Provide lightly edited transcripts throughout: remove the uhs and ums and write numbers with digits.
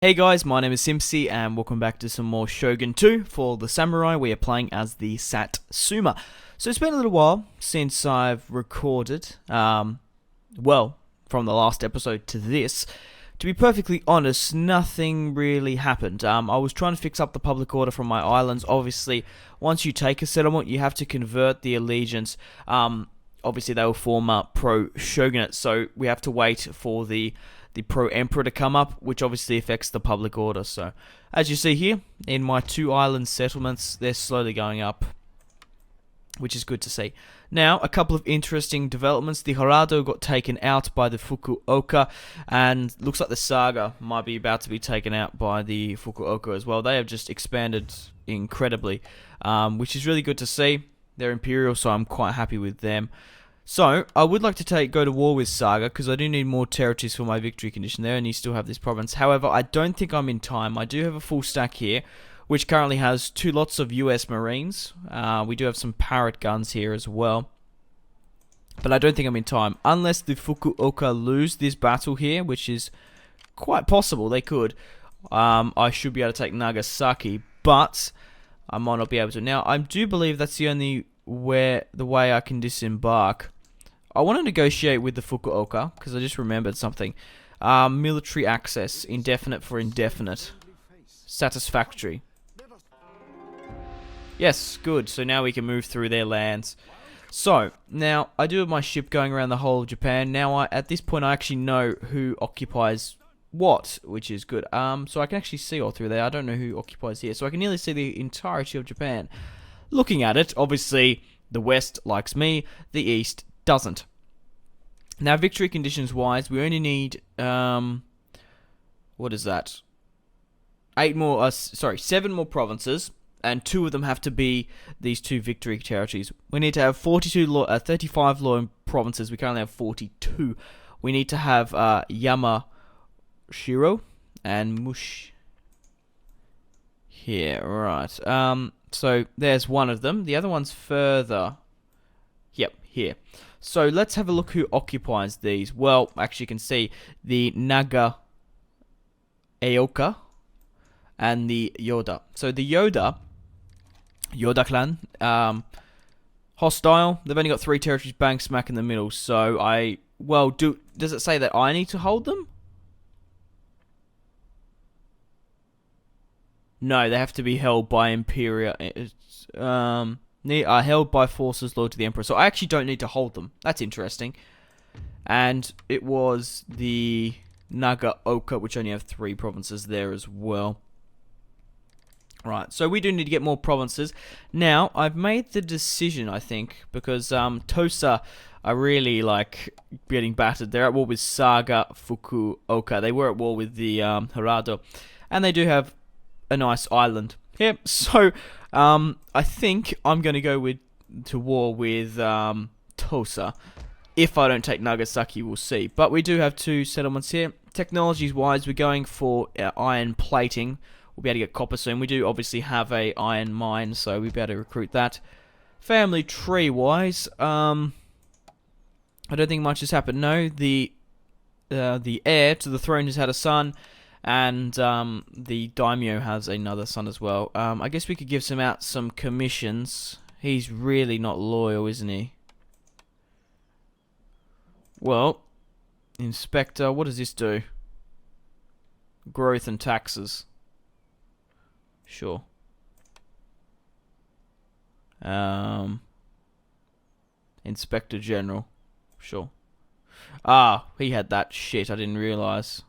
Hey guys, my name is Simpzy and welcome back to some more Shogun 2 for the Samurai. We are playing as the Satsuma. So it's been a little while since I've recorded, from the last episode to this. To be perfectly honest, nothing really happened. I was trying to fix up the public order from my islands. Obviously, once you take a settlement, you have to convert the allegiance. Obviously, they will form a pro-shogunate, so we have to wait for the pro-emperor to come up, which obviously affects the public order. So, as you see here, in my two island settlements, they're slowly going up, which is good to see. Now, a couple of interesting developments. The Harado got taken out by the Fukuoka, and looks like the Saga might be about to be taken out by the Fukuoka as well. They have just expanded incredibly, which is really good to see. They're Imperial, so I'm quite happy with them. So, I would like to go to war with Saga, because I do need more territories for my victory condition there, and you still have this province. However, I don't think I'm in time. I do have a full stack here, which currently has 2 lots of US Marines. We do have some Parrot guns here as well. But I don't think I'm in time. Unless the Fukuoka lose this battle here, which is quite possible, they could. I should be able to take Nagasaki, but I might not be able to. Now, I do believe that's the only way I can disembark. I want to negotiate with the Fukuoka, because I just remembered something. Military access, indefinite for indefinite. Satisfactory. Yes, good. So now we can move through their lands. So, now, I do have my ship going around the whole of Japan. Now, at this point, I actually know who occupies what, which is good. So I can actually see all through there. I don't know who occupies here. So I can nearly see the entirety of Japan. Looking at it, obviously, the West likes me, the East doesn't. Now, victory conditions wise, we only need, what is that? 7 more provinces, and 2 of them have to be these 2 victory territories. We need to have 35 law provinces. We currently have 42. We need to have Yamashiro and Mush here, right. So there's one of them. The other one's further. Yep, here. So let's have a look who occupies these. Well, actually you can see the Naga Aoka and the Yoda. So the Yoda clan, hostile. They've only got 3 territories bang smack in the middle. So does it say that I need to hold them? No, they have to be held by Imperial. Are held by forces loyal to the Emperor. So I actually don't need to hold them. That's interesting. And it was the Nagaoka, which only have 3 provinces there as well. Right, so we do need to get more provinces. Now, I've made the decision, I think, because Tosa are really, getting battered. They're at war with Saga Fukuoka. They were at war with the Harado. And they do have a nice island. Yeah, so I think I'm going to go to war with Tosa. If I don't take Nagasaki, we'll see. But we do have 2 settlements here. Technologies wise, we're going for iron plating. We'll be able to get copper soon. We do obviously have a iron mine, so we'll be able to recruit that. Family tree wise, I don't think much has happened. No, the heir to the throne has had a son. And the daimyo has another son as well. I guess we could give out some commissions. He's really not loyal, isn't he? Well, inspector, what does this do? Growth and taxes. Sure. Inspector General. Sure. He had that shit. I didn't realise.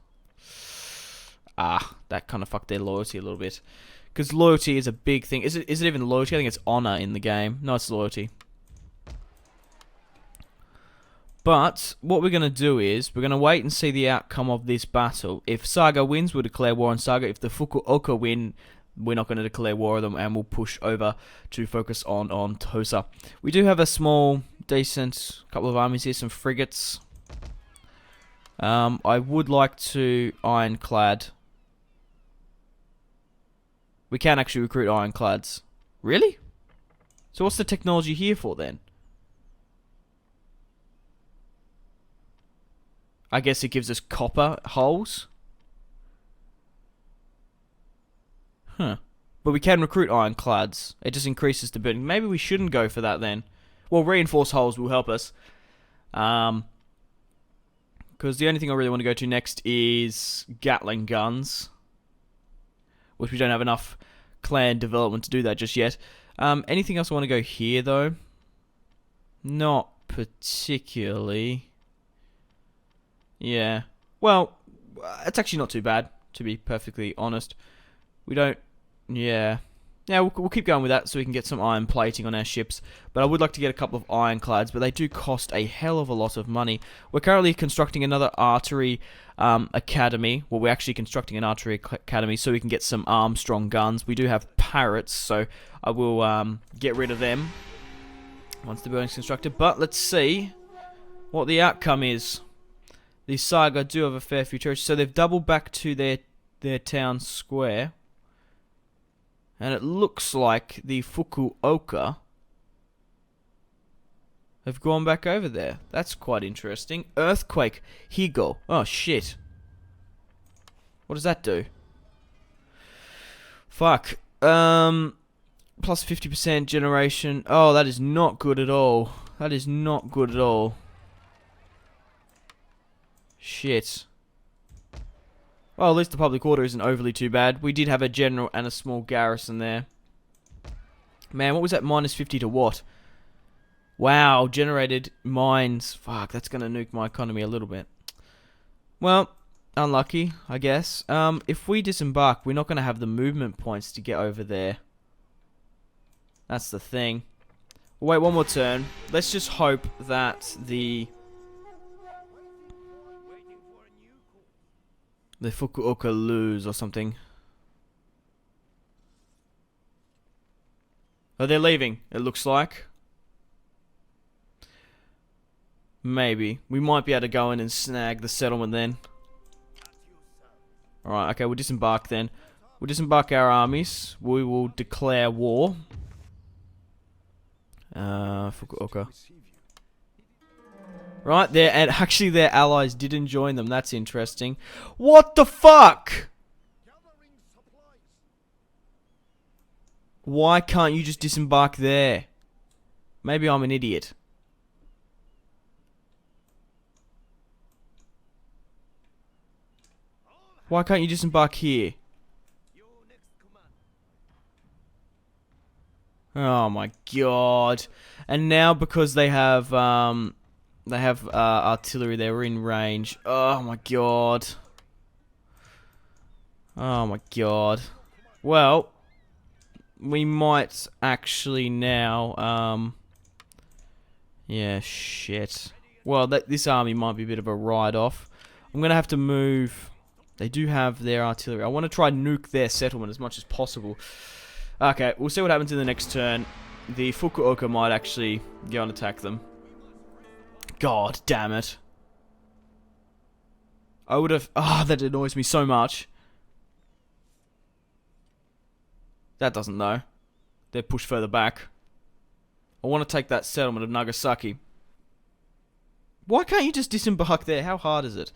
That kind of fucked their loyalty a little bit. Because loyalty is a big thing. Is it even loyalty? I think it's honor in the game. No, it's loyalty. But what we're going to do is, we're going to wait and see the outcome of this battle. If Saga wins, we'll declare war on Saga. If the Fukuoka win, we're not going to declare war on them, and we'll push over to focus on Tosa. We do have a small, decent couple of armies here, some frigates. I would like to ironclad. We can actually recruit ironclads. Really? So what's the technology here for then? I guess it gives us copper hulls. Huh. But we can recruit ironclads. It just increases the burden. Maybe we shouldn't go for that then. Well, reinforced hulls will help us. Because the only thing I really want to go to next is Gatling guns. Which we don't have enough clan development to do that just yet. Anything else I want to go here, though? Not particularly. Yeah. Well, it's actually not too bad, to be perfectly honest. We don't... Yeah. Yeah, we'll keep going with that so we can get some iron plating on our ships. But I would like to get a couple of ironclads, but they do cost a hell of a lot of money. We're currently constructing another artillery academy. Well, we're actually constructing an artillery academy so we can get some Armstrong guns. We do have parrots, so I will get rid of them once the building's constructed. But let's see what the outcome is. The Saga do have a fair few churches, so they've doubled back to their town square. And it looks like the Fukuoka have gone back over there. That's quite interesting. Earthquake. Higo. Oh, shit. What does that do? Fuck. Plus 50% generation. Oh, that is not good at all. That is not good at all. Shit. Well, at least the public order isn't overly too bad. We did have a general and a small garrison there. Man, what was that? Minus 50 to what? Wow, generated mines. Fuck, that's going to nuke my economy a little bit. Well, unlucky, I guess. If we disembark, we're not going to have the movement points to get over there. That's the thing. We'll wait one more turn. Let's just hope that the Fukuoka lose or something. Oh, they're leaving, it looks like. Maybe. We might be able to go in and snag the settlement then. Alright, okay, we'll disembark then. We'll disembark our armies. We will declare war. Fukuoka. Right there, and actually their allies didn't join them. That's interesting. What the fuck? Why can't you just disembark there? Maybe I'm an idiot. Why can't you disembark here? Oh my god. And now because they have artillery, they're in range. Oh my god. Oh my god. Well, we might actually now, yeah, shit. Well, this army might be a bit of a write-off. I'm gonna have to move. They do have their artillery. I want to try and nuke their settlement as much as possible. Okay, we'll see what happens in the next turn. The Fukuoka might actually go and attack them. God damn it. I would have... Ah, that annoys me so much. That doesn't know. They're pushed further back. I want to take that settlement of Nagasaki. Why can't you just disembark there? How hard is it?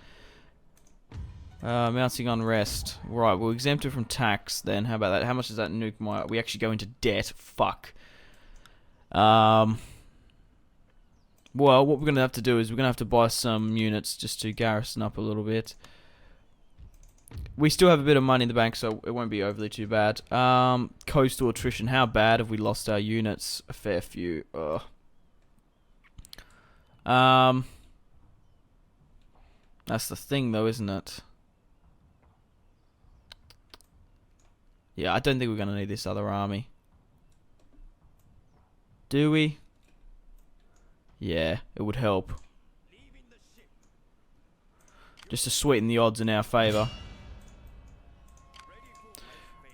Mounting unrest. Right, we'll exempt it from tax then. How about that? How much does that nuke my... We actually go into debt. Fuck. Well, what we're going to have to do is we're going to have to buy some units just to garrison up a little bit. We still have a bit of money in the bank, so it won't be overly too bad. Coastal attrition. How bad have we lost our units? A fair few. Ugh. That's the thing, though, isn't it? Yeah, I don't think we're going to need this other army. Do we? Yeah, it would help. Just to sweeten the odds in our favour.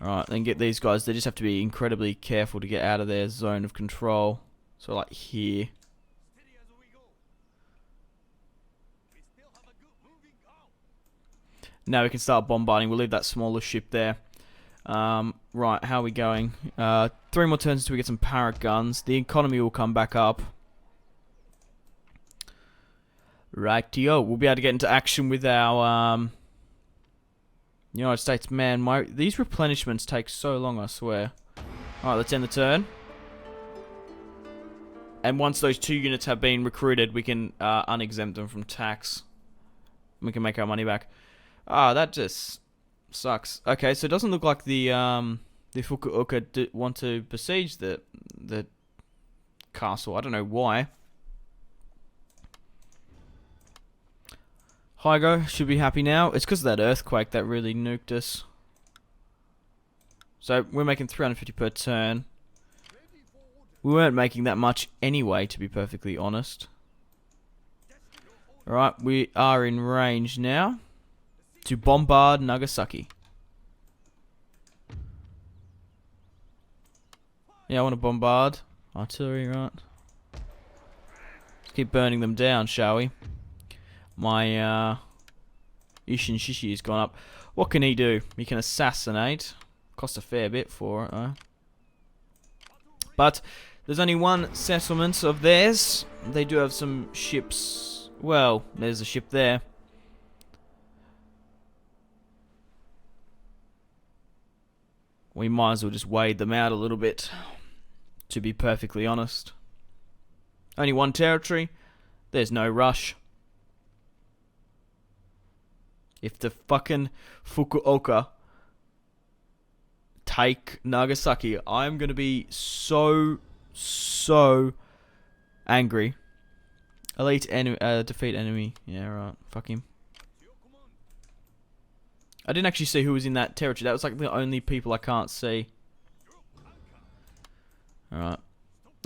Alright, then get these guys. They just have to be incredibly careful to get out of their zone of control. So like here. Now we can start bombarding. We'll leave that smaller ship there. Right, how are we going? 3 more turns until we get some parrot guns. The economy will come back up. Rightio, we'll be able to get into action with our United States, man, these replenishments take so long, I swear. Alright, let's end the turn. And once those 2 units have been recruited, we can unexempt them from tax. We can make our money back. Ah, that just sucks. Okay, so it doesn't look like the Fukuoka want to besiege the castle. I don't know why. Hygo should be happy now. It's because of that earthquake that really nuked us. So we're making 350 per turn. We weren't making that much anyway, to be perfectly honest. Alright, we are in range now to bombard Nagasaki. Yeah, I want to bombard. Artillery, right? Let's keep burning them down, shall we? My Ishin Shishi has gone up. What can he do? He can assassinate. Cost a fair bit for it, though. But there's only one settlement of theirs. They do have some ships. Well, there's a ship there. We might as well just wade them out a little bit, to be perfectly honest. Only one territory. There's no rush. If the fucking Fukuoka take Nagasaki, I'm gonna be so angry. Elite enemy, defeat enemy. Yeah, right. Fuck him. I didn't actually see who was in that territory. That was like the only people I can't see. Alright.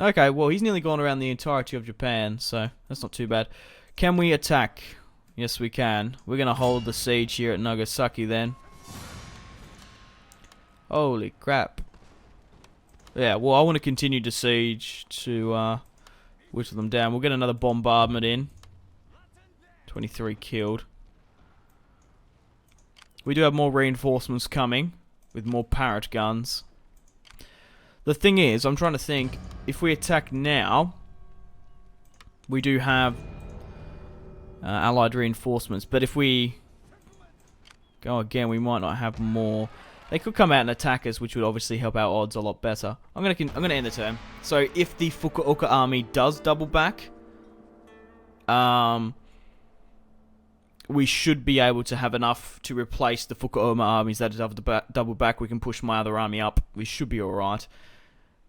Okay, well, he's nearly gone around the entirety of Japan, so that's not too bad. Can we attack? Yes, we can. We're going to hold the siege here at Nagasaki then. Holy crap. Yeah, well, I want to continue to siege to whittle them down. We'll get another bombardment in. 23 killed. We do have more reinforcements coming with more parrot guns. The thing is, I'm trying to think, if we attack now, we do have allied reinforcements, but if we go again, we might not have more. They could come out and attack us, which would obviously help our odds a lot better. I'm gonna end the turn. So if the Fukuoka army does double back, we should be able to have enough to replace the Fukuoka armies that double back. We can push my other army up. We should be alright.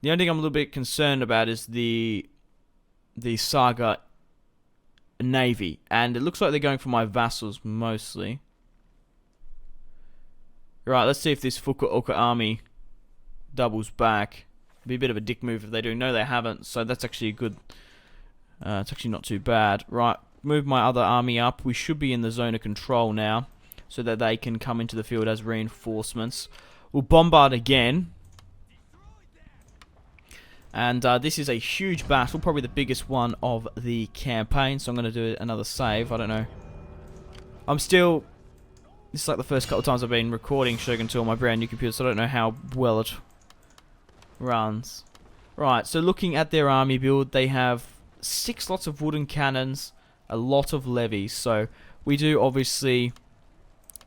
The only thing I'm a little bit concerned about is the Saga navy, and it looks like they're going for my vassals mostly. Right, let's see if this Fukuoka army doubles back. It'd be a bit of a dick move if they do. No, they haven't, so that's actually a good. It's actually not too bad. Right, move my other army up. We should be in the zone of control now, so that they can come into the field as reinforcements. We'll bombard again. And this is a huge battle, probably the biggest one of the campaign, so I'm going to do another save. I don't know. This is like the first couple of times I've been recording Shogun 2 on my brand new computer, so I don't know how well it runs. Right, so looking at their army build, they have 6 lots of wooden cannons, a lot of levies, so we do obviously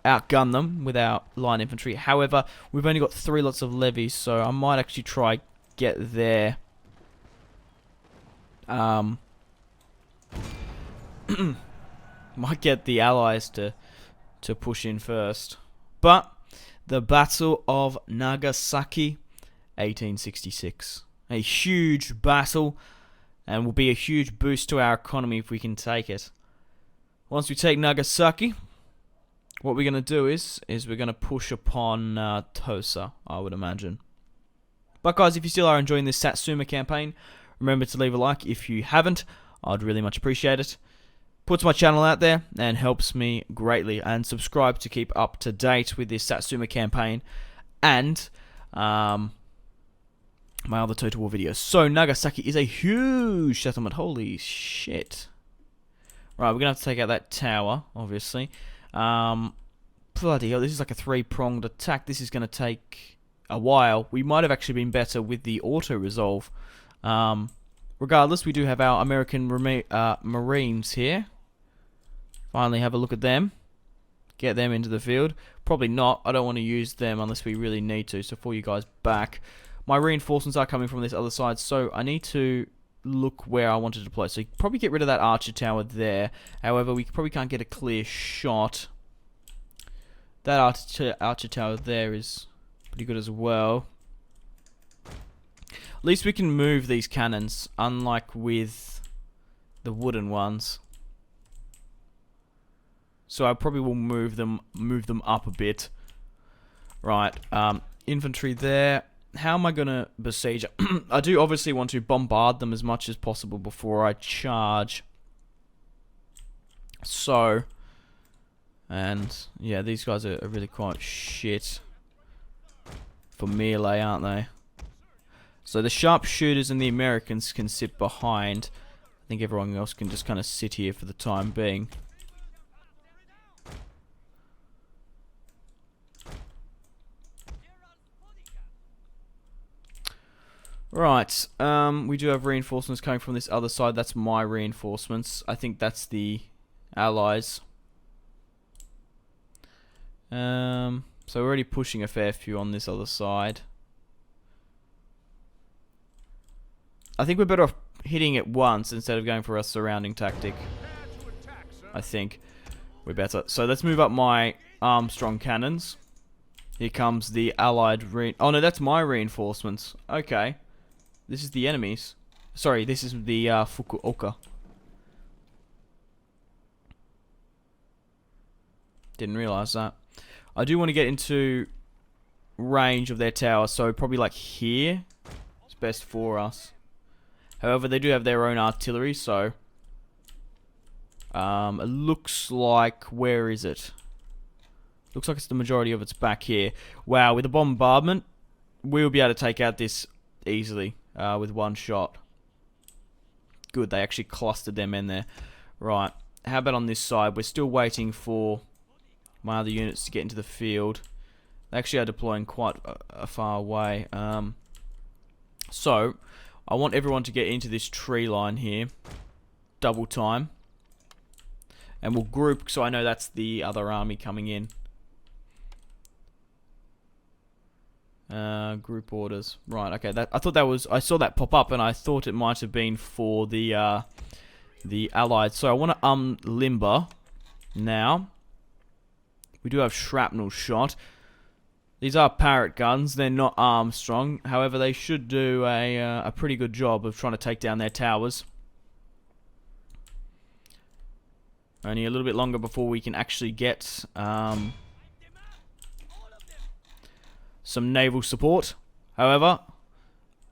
outgun them with our line infantry. However, we've only got 3 lots of levies, so I might actually try get there. Might get the allies to push in first. But the Battle of Nagasaki, 1866. A huge battle, and will be a huge boost to our economy if we can take it. Once we take Nagasaki, what we're going to do is we're going to push upon Tosa, I would imagine. But guys, if you still are enjoying this Satsuma campaign, remember to leave a like. If you haven't, I'd really much appreciate it. Puts my channel out there and helps me greatly. And subscribe to keep up to date with this Satsuma campaign and my other Total War videos. So Nagasaki is a huge settlement. Holy shit. Right, we're going to have to take out that tower, obviously. Bloody hell, this is like a 3-pronged attack. This is going to take a while. We might have actually been better with the auto-resolve. Regardless, we do have our American Marines here. Finally have a look at them. get them into the field. Probably not. I don't want to use them unless we really need to. So for you guys back, my reinforcements are coming from this other side. So I need to look where I want to deploy. So probably get rid of that archer tower there. However, we probably can't get a clear shot. That archer tower there is pretty good as well. At least we can move these cannons, unlike with the wooden ones. So I probably will move them up a bit. Right, infantry there. How am I gonna besiege? I do obviously want to bombard them as much as possible before I charge. So, and yeah, these guys are really quite shit for melee, aren't they? So the sharpshooters and the Americans can sit behind. I think everyone else can just kind of sit here for the time being. Right, we do have reinforcements coming from this other side. That's my reinforcements. I think that's the Allies. So we're already pushing a fair few on this other side. I think we're better off hitting it once instead of going for a surrounding tactic. I think we're better. So let's move up my Armstrong cannons. Here comes the Allied oh no, that's my reinforcements. Okay. This is the enemies. Sorry, this is the Fukuoka. Didn't realize that. I do want to get into range of their tower, so probably like here. It's best for us. However, they do have their own artillery, so it looks like, where is it? Looks like it's the majority of it's back here. Wow, with a bombardment, we'll be able to take out this easily with one shot. Good, they actually clustered them in there. Right, how about on this side? We're still waiting for my other units to get into the field. They actually are deploying quite a far away. So, I want everyone to get into this tree line here. Double time. And we'll group, so I know that's the other army coming in. Group orders. Right, okay. I thought that was... I saw that pop up and I thought it might have been for the Allied. So I want to unlimber now. We do have shrapnel shot. These are Parrot guns. They're not Armstrong. However, they should do a pretty good job of trying to take down their towers. Only a little bit longer before we can actually get some naval support. However,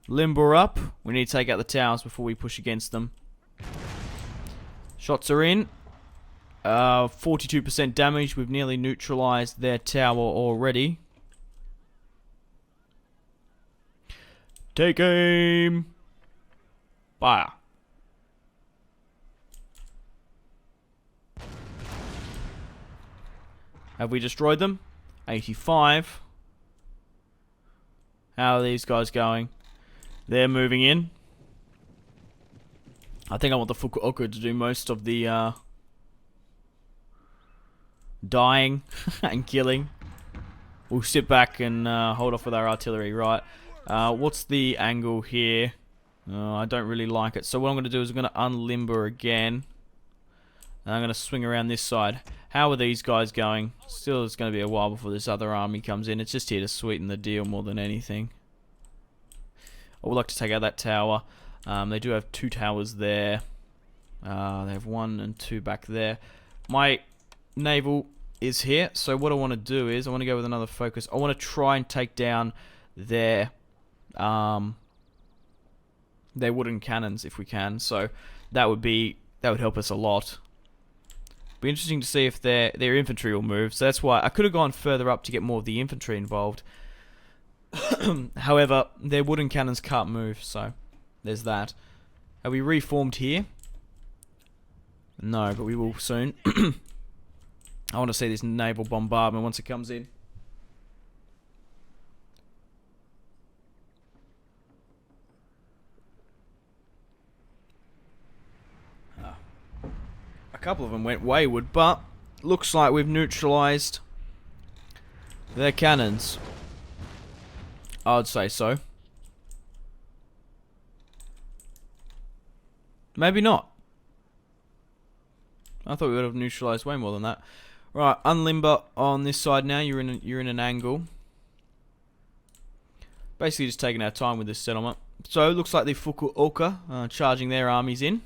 limber up. We need to take out the towers before we push against them. Shots are in. 42% damage. We've nearly neutralized their tower already. Take aim. Fire. Have we destroyed them? 85. How are these guys going? They're moving in. I think I want the Fukuoka to do most of the dying and killing. We'll sit back and hold off with our artillery, right? What's the angle here? I don't really like it. So what I'm going to do is I'm going to unlimber again. And I'm going to swing around this side. How are these guys going? Still, it's going to be a while before this other army comes in. It's just here to sweeten the deal more than anything. I would like to take out that tower. They do have 2 towers there. They have 1 and 2 back there. My naval is here. So what I want to do is I want to go with another focus. I want to try and take down their wooden cannons if we can. So that would help us a lot. Be interesting to see if their infantry will move. So that's why I could have gone further up to get more of the infantry involved. However, their wooden cannons can't move, so there's that. Have we reformed here? No, but we will soon. I want to see this naval bombardment once it comes in. A couple of them went wayward, but looks like we've neutralized their cannons. I would say so. Maybe not. I thought we would have neutralized way more than that. Right, unlimber on this side now. You're in an angle. Basically just taking our time with this settlement. So it looks like the Fukuoka charging their armies in.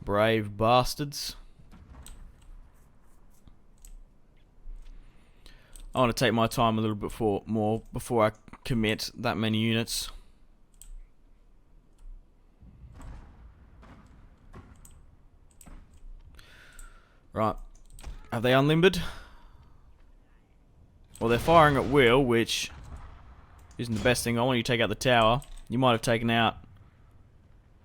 Brave bastards. I want to take my time a little bit more before I commit that many units. Right. Have they unlimbered? Well, they're firing at will, which isn't the best thing. I want you to take out the tower. You might have taken out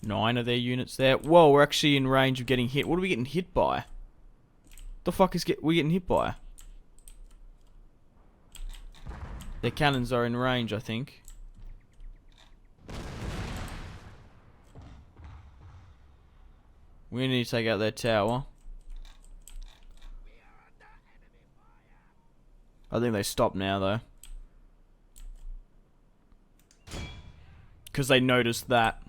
9 of their units there. Whoa, we're actually in range of getting hit. What are we getting hit by? The fuck is we getting hit by? Their cannons are in range, I think. We need to take out their tower. I think they stopped now, though. Because they noticed that.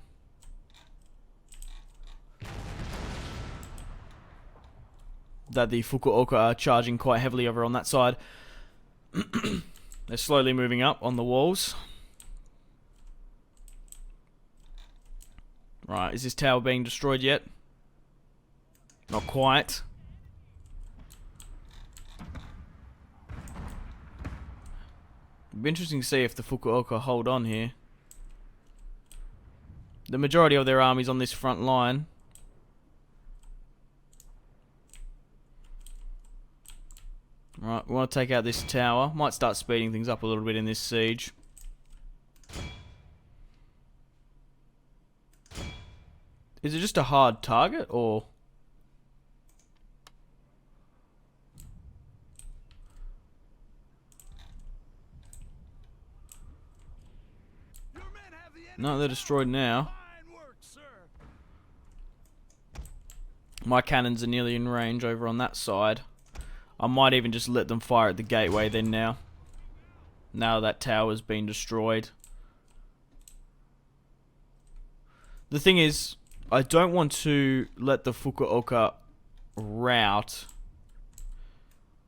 That the Fukuoka are charging quite heavily over on that side. They're slowly moving up on the walls. Right, is this tower being destroyed yet? Not quite. It'd be interesting to see if the Fukuoka hold on here. The majority of their army's on this front line. Right, we want to take out this tower. Might start speeding things up a little bit in this siege. Is it just a hard target, or...? No, they're destroyed now. My cannons are nearly in range over on that side. I might even just let them fire at the gateway then now. Now that tower's been destroyed. The thing is, I don't want to let the Fukuoka rout.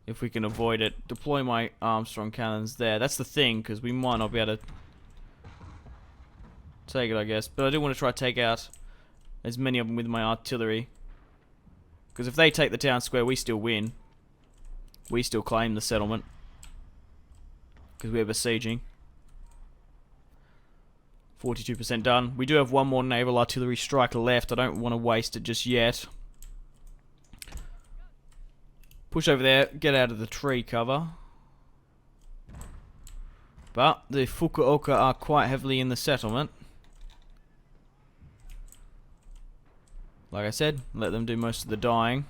If we can avoid it. Deploy my Armstrong cannons there. That's the thing, because we might not be able to take it, I guess. But I do want to try to take out as many of them with my artillery. Because if they take the town square, we still win. We still claim the settlement. Because we're besieging. 42% done. We do have one more naval artillery strike left. I don't want to waste it just yet. Push over there. Get out of the tree cover. But the Fukuoka are quite heavily in the settlement. Like I said, let them do most of the dying.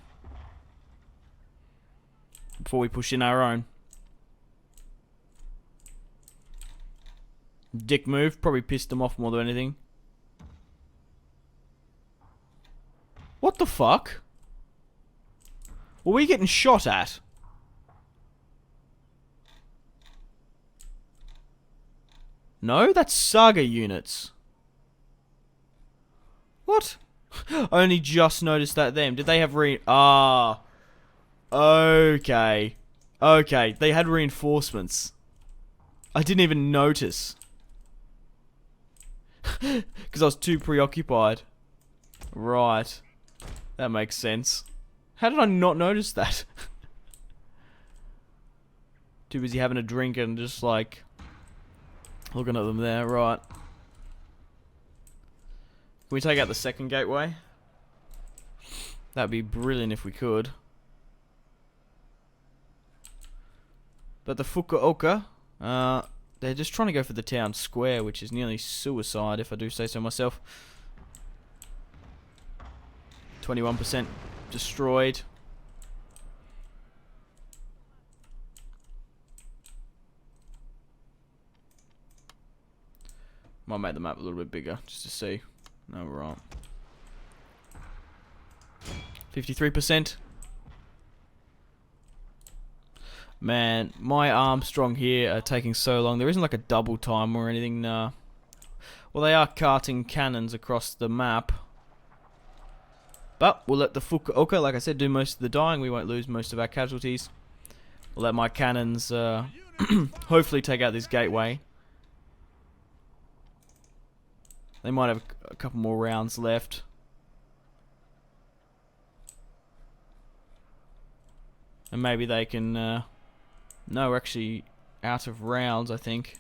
Before we push in our own. Dick move. Probably pissed them off more than anything. What the fuck? Were we getting shot at? No, that's Saga units. What? I only just noticed that them. Did they have okay. Okay, they had reinforcements. I didn't even notice. Because I was too preoccupied. Right. That makes sense. How did I not notice that? Too busy having a drink and just like looking at them there, right. Can we take out the second gateway? That'd be brilliant if we could. But the Fukuoka, they're just trying to go for the town square, which is nearly suicide, if I do say so myself. 21% destroyed. Might make the map a little bit bigger, just to see. No, we're right. 53%. Man, my Armstrong here are taking so long. There isn't like a double time or anything, nah. Well, they are carting cannons across the map. But we'll let the Fukuoka, like I said, do most of the dying. We won't lose most of our casualties. We'll let my cannons hopefully take out this gateway. They might have a couple more rounds left. And maybe they can... no, we're actually out of rounds, I think.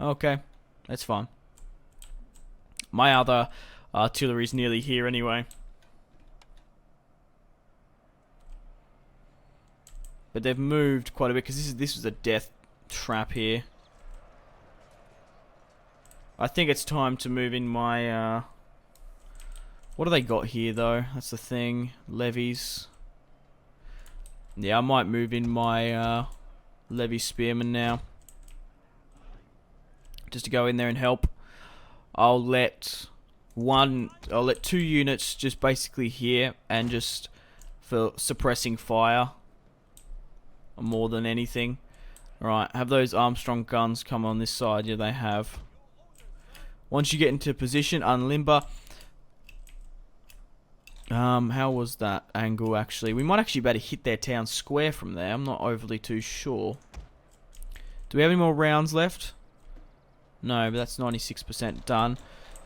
Okay, that's fine. My other artillery's nearly here anyway. But they've moved quite a bit because this was a death trap here. I think it's time to move in my... what do they got here though? That's the thing. Levies. Yeah, I might move in my Levy Spearmen now. Just to go in there and help. I'll let 2 units just basically here and just for suppressing fire more than anything. Alright, have those Armstrong guns come on this side. Yeah, they have. Once you get into position, unlimber. How was that angle actually? We might actually be able to hit their town square from there. I'm not overly too sure. Do we have any more rounds left? No, but that's 96% done.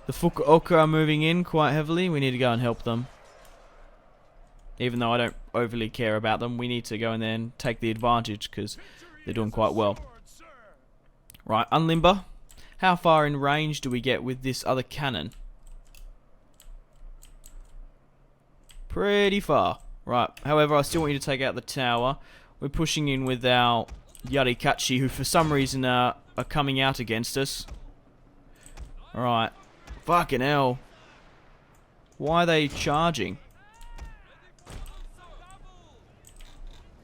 The Fukuoka are moving in quite heavily. We need to go and help them. Even though I don't overly care about them, we need to go in there and take the advantage because they're doing quite well. Right, unlimber. How far in range do we get with this other cannon? Pretty far. Right, however, I still want you to take out the tower. We're pushing in with our Yarikachi, who for some reason are coming out against us. Alright. Fucking hell. Why are they charging?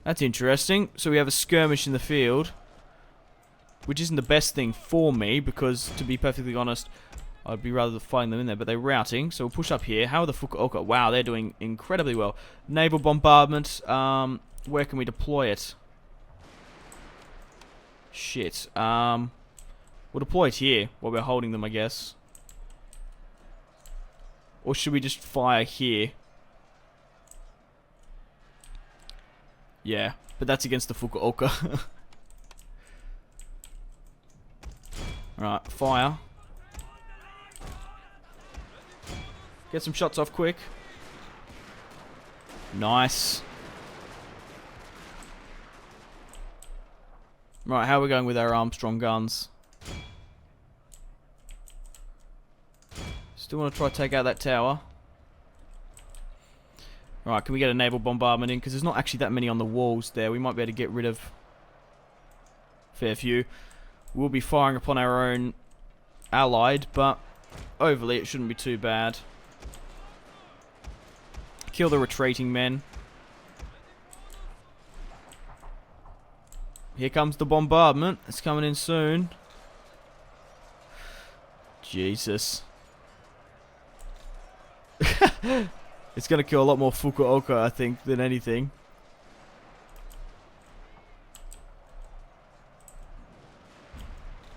That's interesting. So we have a skirmish in the field. Which isn't the best thing for me, because, to be perfectly honest, I'd be rather fighting them in there. But they're routing, so we'll push up here. How are the Fukuoka? Wow, they're doing incredibly well. Naval bombardment. Where can we deploy it? Shit. We'll deploy it here while we're holding them, I guess. Or should we just fire here? Yeah, but that's against the Fukuoka. Right, fire. Get some shots off quick. Nice. Right, how are we going with our Armstrong guns? Still want to try to take out that tower. Right, can we get a naval bombardment in? Because there's not actually that many on the walls there. We might be able to get rid of a fair few. We'll be firing upon our own allied, but overly it shouldn't be too bad. Kill the retreating men. Here comes the bombardment. It's coming in soon. Jesus. It's going to kill a lot more Fukuoka, I think, than anything.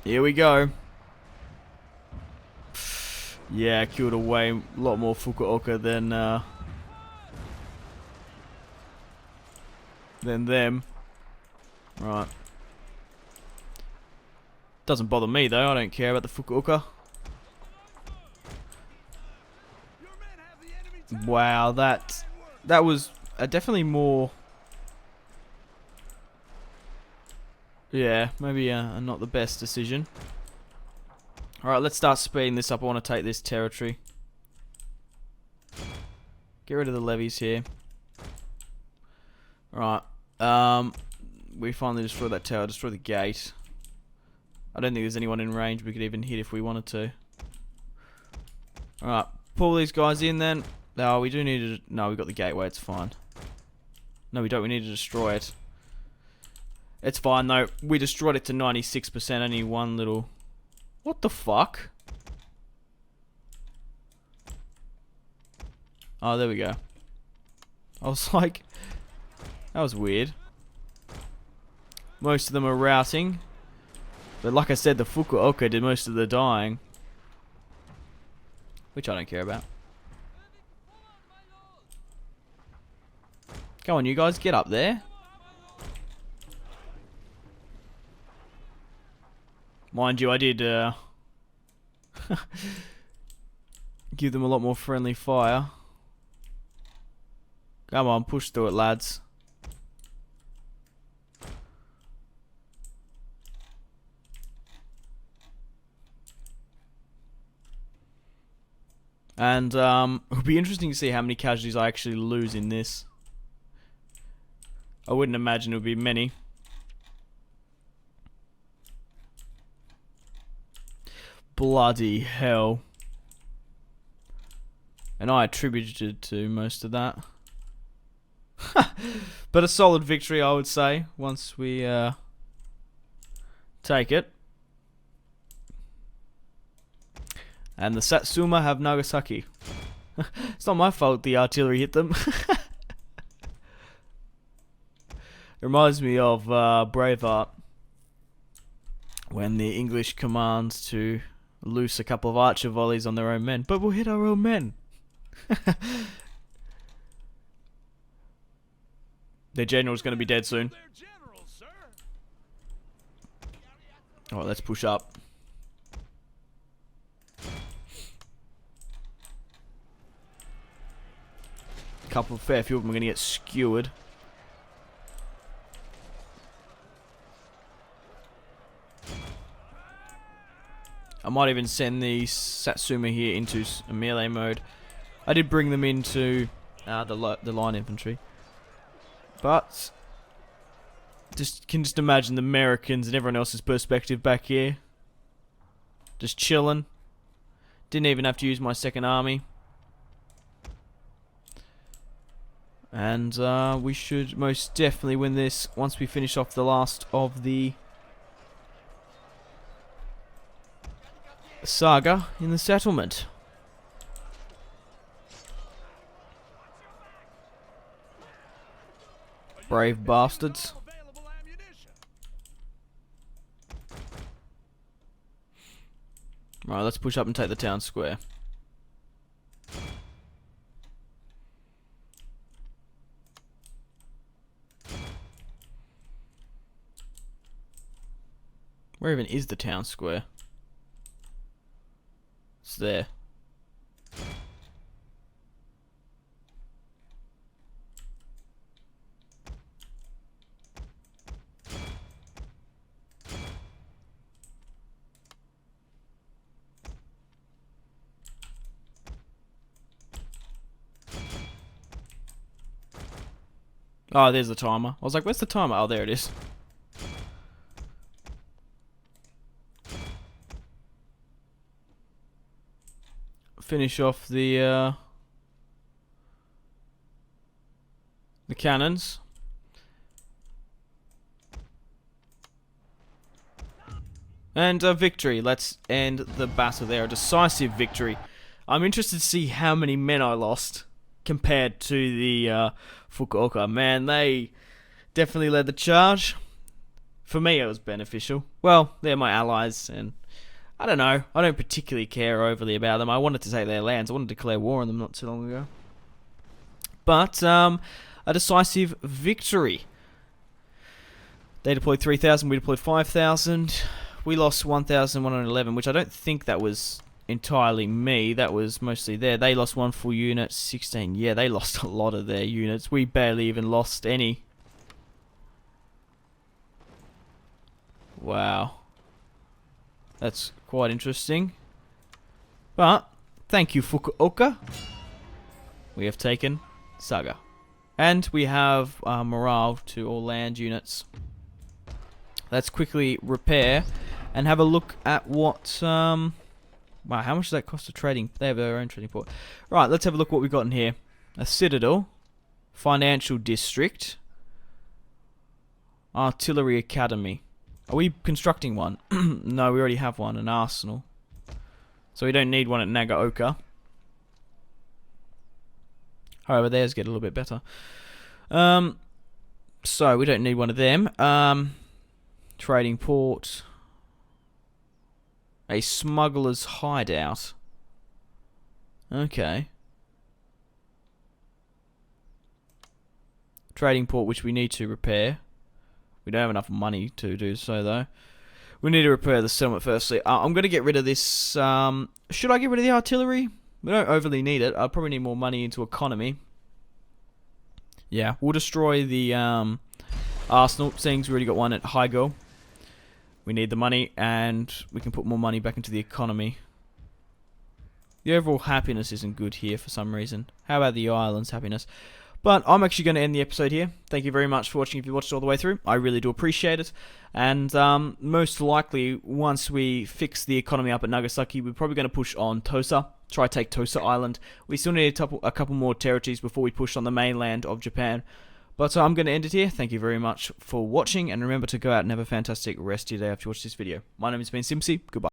Here we go. Yeah, killed away a lot more Fukuoka than them. Right. Doesn't bother me though. I don't care about the Fukuoka. Wow, that was definitely more. Yeah, maybe not the best decision. Alright, let's start speeding this up. I want to take this territory. Get rid of the levies here. Alright. We finally destroyed that tower. Destroy the gate. I don't think there's anyone in range we could even hit if we wanted to. Alright, pull these guys in then. No, we do need to... No, we got the gateway. It's fine. No, we don't. We need to destroy it. It's fine though. We destroyed it to 96%. Only one little... What the fuck? Oh, there we go. I was like... That was weird. Most of them are routing. But like I said, the Fukuoka did most of the dying. Which I don't care about. Go on, you guys, get up there. Mind you, I did give them a lot more friendly fire. Come on, push through it, lads. And it'll be interesting to see how many casualties I actually lose in this. I wouldn't imagine it would be many. Bloody hell. And I attributed to most of that. But a solid victory, I would say, once we take it. And the Satsuma have Nagasaki. It's not my fault the artillery hit them. It reminds me of Braveheart, when the English commands to loose a couple of archer volleys on their own men. But we'll hit our own men. Their general's going to be dead soon. Alright, let's push up. Couple of fair few of them are going to get skewered. I might even send the Satsuma here into a melee mode. I did bring them into the line infantry, but can just imagine the Americans and everyone else's perspective back here, just chilling. Didn't even have to use my second army, and we should most definitely win this once we finish off the last of the saga in the settlement. Brave bastards. Right, let's push up and take the town square. Where even is the town square? It's there. Oh, there's the timer. I was like, where's the timer? Oh, there it is. Finish off the cannons. And a victory. Let's end the battle there. A decisive victory. I'm interested to see how many men I lost compared to the Fukuoka. Man, they definitely led the charge. For me, it was beneficial. Well, they're my allies, and I don't know. I don't particularly care overly about them. I wanted to take their lands. I wanted to declare war on them not too long ago. But a decisive victory. They deployed 3,000. We deployed 5,000. We lost 1,111, which I don't think that was entirely me. That was mostly there. They lost one full unit. 16. Yeah, they lost a lot of their units. We barely even lost any. Wow. That's quite interesting. But, thank you, Fukuoka. We have taken Saga. And we have morale to all land units. Let's quickly repair and have a look at what... wow, how much does that cost of trading? They have their own trading port. Right, let's have a look what we've got in here. A citadel. Financial district. Artillery academy. Are we constructing one? No, we already have one, an arsenal. So we don't need one at Nagaoka. However, theirs get a little bit better. So we don't need one of them. Trading port. A smuggler's hideout. Okay. Trading port, which we need to repair. We don't have enough money to do so, though. We need to repair the settlement firstly. I'm going to get rid of this. Should I get rid of the artillery? We don't overly need it. I'll probably need more money into economy. Yeah, we'll destroy the arsenal, seeing as we already got one at Higel. We need the money, and we can put more money back into the economy. The overall happiness isn't good here for some reason. How about the island's happiness? But I'm actually going to end the episode here. Thank you very much for watching if you watched it all the way through. I really do appreciate it. And most likely, once we fix the economy up at Nagasaki, we're probably going to push on Tosa. Try to take Tosa Island. We still need a couple more territories before we push on the mainland of Japan. But I'm going to end it here. Thank you very much for watching. And remember to go out and have a fantastic rest of your day after you watch this video. My name has been Simpzy. Goodbye.